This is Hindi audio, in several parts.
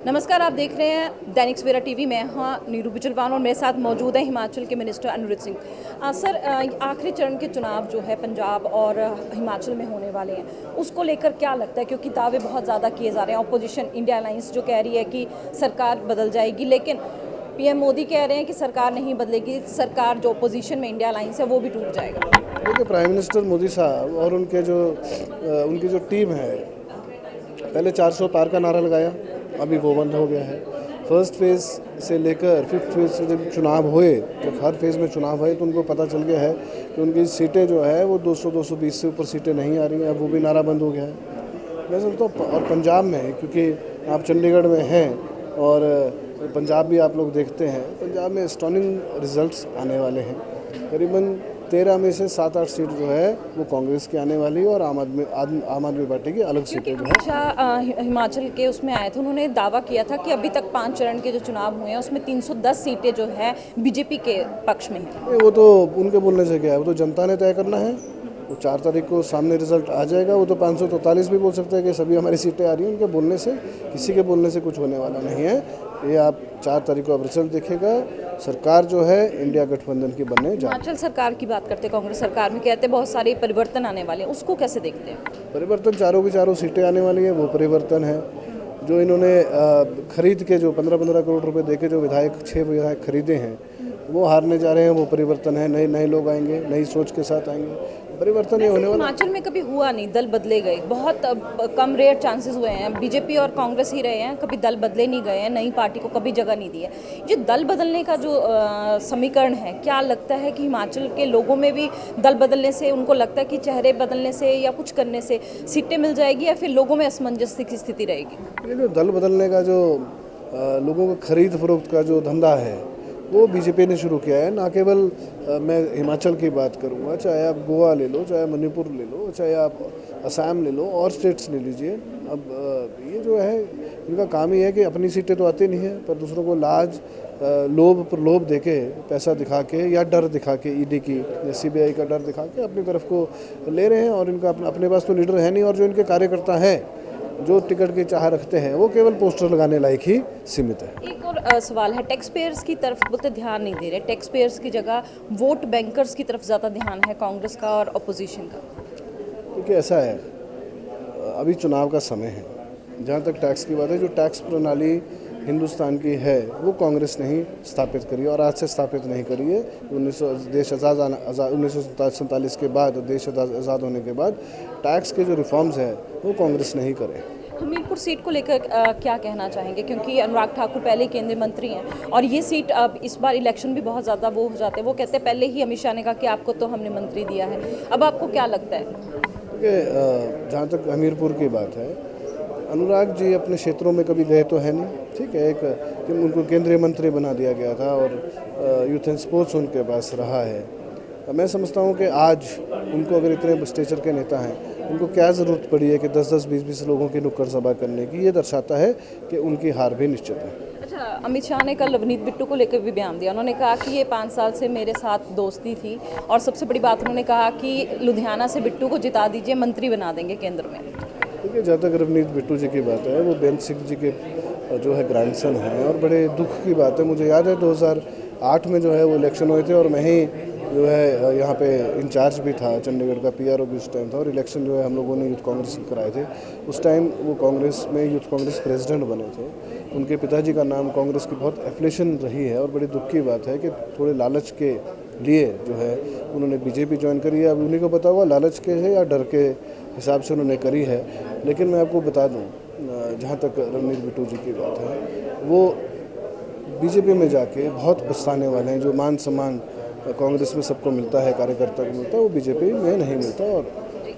नमस्कार, आप देख रहे हैं दैनिक सवेरा टीवी। मैं हाँ नीरू बिजलवान और मेरे साथ मौजूद है हिमाचल के मिनिस्टर अनुराग सिंह। सर, आखिरी चरण के चुनाव जो है पंजाब और हिमाचल में होने वाले हैं, उसको लेकर क्या लगता है? क्योंकि दावे बहुत ज़्यादा किए जा रहे हैं। ऑपोजिशन इंडिया अलायंस जो कह रही है कि सरकार बदल जाएगी, लेकिन पीएम मोदी कह रहे हैं कि सरकार नहीं बदलेगी, सरकार जो अपोजिशन में इंडिया अलायंस है वो भी टूट जाएगा। देखिए, प्राइम मिनिस्टर मोदी साहब और उनकी जो टीम है, पहले 400 पार का नारा लगाया, अभी वो बंद हो गया है। फर्स्ट फेज़ से लेकर फिफ्थ फेज़ से जब चुनाव हुए, जब हर फेज़ में चुनाव हुए तो उनको पता चल गया है कि उनकी सीटें जो है वो 200-220 से ऊपर सीटें नहीं आ रही हैं। अब वो भी नारा बंद हो गया है। मैं समझता हूँ और पंजाब में, क्योंकि आप चंडीगढ़ में हैं और पंजाब भी आप लोग देखते हैं, पंजाब में स्टनिंग रिजल्ट्स आने वाले हैं। करीबन 13 में से 7-8 सीट जो है वो कांग्रेस की आने वाली है और आम आदमी पार्टी की अलग सीटें जो है। हिमाचल के उसमें आए थे, उन्होंने दावा किया था कि अभी तक 5 चरण के जो चुनाव हुए हैं उसमें 310 सीटें जो है बीजेपी के पक्ष में हैं। वो तो उनके बोलने से क्या है, वो तो जनता ने तय करना है। वो 4 तारीख को सामने रिजल्ट आ जाएगा। वो तो 543 भी बोल सकते हैं कि सभी हमारी सीटें आ रही हैं। उनके बोलने से, किसी के बोलने से कुछ होने वाला नहीं है। ये आप 4 तारीख को अब रिजल्ट देखेगा। सरकार जो है इंडिया गठबंधन की बनने जा रही है। हिमाचल सरकार की बात करते हैं, कांग्रेस सरकार में कहते हैं बहुत सारे परिवर्तन आने वाले हैं, उसको कैसे देखते हैं? परिवर्तन चारों की चारों सीटें आने वाली है, वो परिवर्तन है। जो इन्होंने खरीद के जो 15-15 करोड़ रुपए देके जो 6 विधायक खरीदे हैं, वो हारने जा रहे हैं। वो परिवर्तन है। नए लोग आएंगे, नई सोच के साथ आएंगे। परिवर्तन ये होने वाला। हिमाचल में कभी हुआ नहीं, दल बदले गए, बहुत कम रेयर चांसेस हुए हैं। बीजेपी और कांग्रेस ही रहे हैं, कभी दल बदले नहीं गए हैं, नई पार्टी को कभी जगह नहीं दी है। ये दल बदलने का जो समीकरण है, क्या लगता है कि हिमाचल के लोगों में भी दल बदलने से उनको लगता है कि चेहरे बदलने से या कुछ करने से सीटें मिल जाएगी, या फिर लोगों में असमंजस की स्थिति रहेगी? ये जो दल बदलने का जो लोगों को खरीद फरोख्त का जो धंधा है, वो बीजेपी ने शुरू किया है। ना केवल मैं हिमाचल की बात करूँगा, चाहे आप गोवा ले लो, चाहे मणिपुर ले लो, चाहे आप असम ले लो और स्टेट्स ले लीजिए। अब ये जो है, इनका काम ही है कि अपनी सीटें तो आती नहीं है, पर दूसरों को लाज लोभ प्रलोभ देके, पैसा दिखा के या डर दिखा के, ईडी की या सीबीआई का डर दिखा के अपनी तरफ को ले रहे हैं। और इनका अपने पास तो लीडर है नहीं, और जो इनके कार्यकर्ता हैं, जो टिकट की चाह रखते हैं, वो केवल पोस्टर लगाने लायक ही सीमित है। एक और सवाल है, टैक्स पेयर्स की तरफ बोलते ध्यान नहीं दे रहे। टैक्स पेयर्स की जगह वोट बैंकर्स की तरफ ज़्यादा ध्यान है कांग्रेस का और अपोजिशन का। क्योंकि ऐसा है, अभी चुनाव का समय है। जहाँ तक टैक्स की बात है, जो टैक्स प्रणाली हिंदुस्तान की है वो कांग्रेस ने ही स्थापित करी और आज से स्थापित नहीं करी है। 1947 के बाद, देश आज़ाद होने के बाद टैक्स के जो रिफॉर्म्स हैं वो कांग्रेस ने ही करे। हमीरपुर सीट को लेकर क्या कहना चाहेंगे? क्योंकि अनुराग ठाकुर पहले केंद्रीय मंत्री हैं और ये सीट अब इस बार इलेक्शन भी बहुत ज़्यादा वो हो जाते हैं। वो कहते हैं पहले ही अमित शाह ने कहा कि आपको तो हमने मंत्री दिया है। अब आपको क्या लगता है? देखिए, जहाँ तक हमीरपुर की बात है, अनुराग जी अपने क्षेत्रों में कभी गए तो है नहीं। ठीक है, कि उनको केंद्रीय मंत्री बना दिया गया था और यूथ एंड स्पोर्ट्स उनके पास रहा है। मैं समझता हूँ कि आज उनको, अगर इतने स्टेचर के नेता हैं, उनको क्या ज़रूरत पड़ी है कि 10-10, 20-20 लोगों की नुक्कड़ सभा करने की? ये दर्शाता है कि उनकी हार भी निश्चित है। अच्छा, अमित शाह ने कल नवनीत बिट्टू को लेकर भी बयान दिया। उन्होंने कहा कि ये 5 साल से मेरे साथ दोस्ती थी, और सबसे बड़ी बात उन्होंने कहा कि लुधियाना से बिट्टू को जिता दीजिए, मंत्री बना देंगे केंद्र में। देखिए, जहाँ तक रवनीत बिट्टू जी की बात है, वो बेन सिंह जी के जो है ग्रैंडसन हैं, और बड़े दुख की बात है। मुझे याद है 2008 में जो है वो इलेक्शन हुए थे, और मैं ही जो है यहाँ पे इंचार्ज भी था, चंडीगढ़ का पीआरओ भी उस टाइम था, और इलेक्शन जो है हम लोगों ने यूथ कांग्रेस से कराए थे। उस टाइम वो कांग्रेस में यूथ कांग्रेस प्रेसिडेंट बने थे। उनके पिताजी का नाम कांग्रेस की बहुत एफिलिएशन रही है, और बड़ी दुख की बात है कि थोड़े लालच के लिए जो है उन्होंने बीजेपी ज्वाइन करी है। अब उन्हीं को पता हुआ लालच के है या डर के हिसाब से उन्होंने करी है। लेकिन मैं आपको बता दूं, जहाँ तक रवनीत बिट्टू जी की बात है, वो बीजेपी में जाके बहुत पछताने वाले हैं। जो मान सम्मान कांग्रेस में सबको मिलता है, कार्यकर्ता को मिलता है, वो बीजेपी में नहीं मिलता। और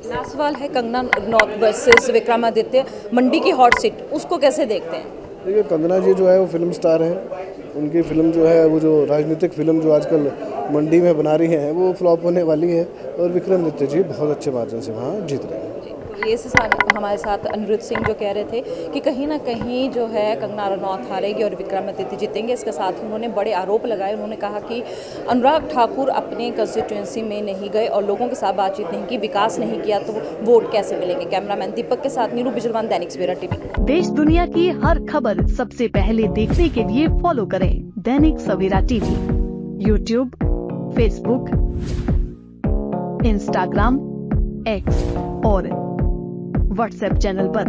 लास्ट सवाल है, कंगना रनौत वर्सेस विक्रमादित्य, मंडी की हॉट सीट, उसको कैसे देखते हैं? देखिए, कंगना जी जो है वो फिल्म स्टार है। उनकी फिल्म जो है, वो जो राजनीतिक फिल्म जो आजकल मंडी में बना रही हैं, वो फ्लॉप होने वाली है, और विक्रमादित्य जी बहुत अच्छे मार्जिन से वहाँ जीत रहे हैं। ये हमारे साथ अनिरुद्ध सिंह जो कह रहे थे कि कहीं ना कहीं जो है कंगना रनौत हारेगी और विक्रमादित्य जीतेंगे। इसके साथ ही उन्होंने बड़े आरोप लगाए। उन्होंने कहा कि अनुराग ठाकुर अपने कंस्टिट्यूंसी में नहीं गए और लोगों के साथ बातचीत नहीं की, विकास नहीं किया, तो वोट कैसे मिलेंगे। कैमरामैन दीपक के साथ नीरू बिजलवान, दैनिक सवेरा टीवी। देश दुनिया की हर खबर सबसे पहले देखने के लिए फॉलो करें Dainik Savera TV, YouTube, Facebook, Instagram, X और व्हाट्सएप चैनल पर।